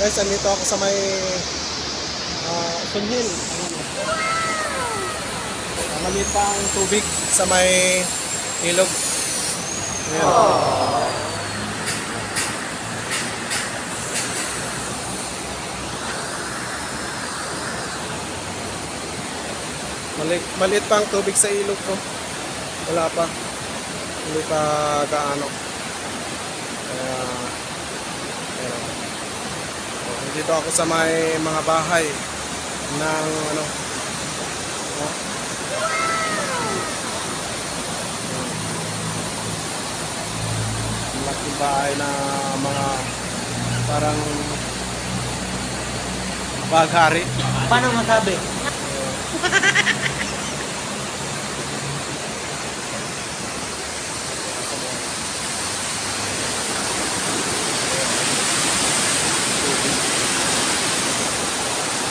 guys, andito ako sa may Sunhill. Maliit pa ang tubig sa may ilog. Ayan. Maliit pa ang tubig sa ilog ko. Wala pa. Hindi pa gaano. Kaya dito ako sa may mga bahay ng ano, malaking bahay na mga parang baghari. Paano masabi?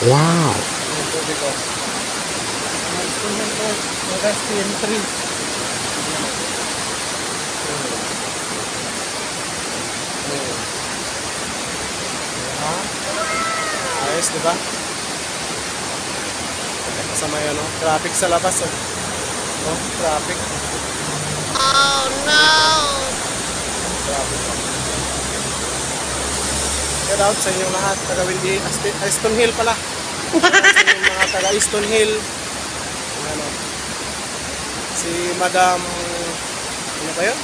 Wow. Ang tubig ko. Ang instrument ko, yung STM3. Ayos, diba? Kasama yun, no? Traffic sa labas, oh. Oh, traffic. Oh no! Traffic. Shout out sa inyong lahat, taga Windy, Aston Hill pala. Shout out sa inyong mga taga Aston Hill. Ano, si Madam, ano ba yun?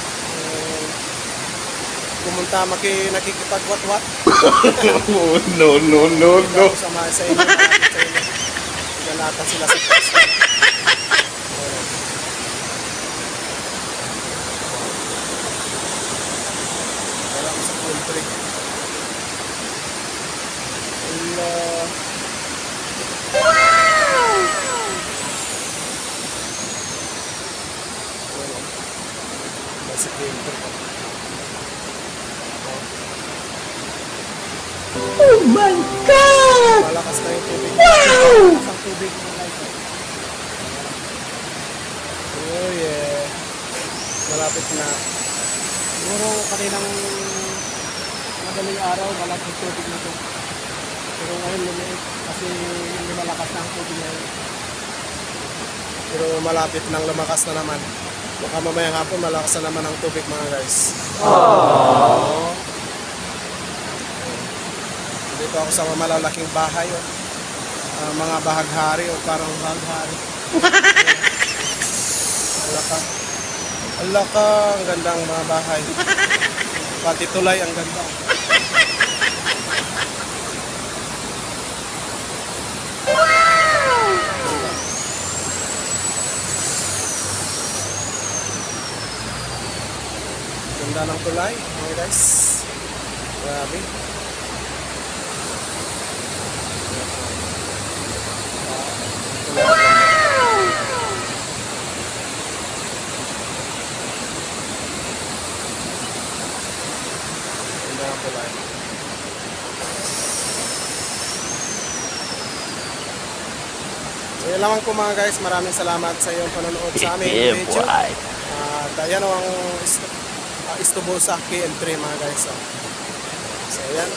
Pumunta nakikipagwat-wat. No. Sama sa inyo, sa inyo. Galata sila sa pasta. Wala ko sa country. Nasa country. Oh my God! Malakas na yung tubig. Wow! Malakas ang tubig ng light. Oh yeah. Malapit na. Siguro kaninang madaling araw, malapit yung tubig na to. Pero ngayon lumiit kasi hindi malakas na ang tubig ngayon. Pero malapit nang lumakas na naman. Baka mamayang hapon malakas na naman ang tubig mga guys. Aww. Dito ako sa malalaking bahay, oh. Mga bahaghari, o parang bahaghari. Alaka, ang gandang mga bahay. Pati tulay, ang ganda. Wow! Ganda ng tulay, mga guys. Grabe. So yun lamang po mga guys, maraming salamat sa iyong panonood sa aming video. At yan ang istubo sa KM3 mga guys. So yan,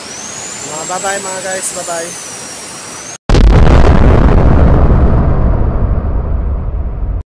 bye bye mga guys, bye bye.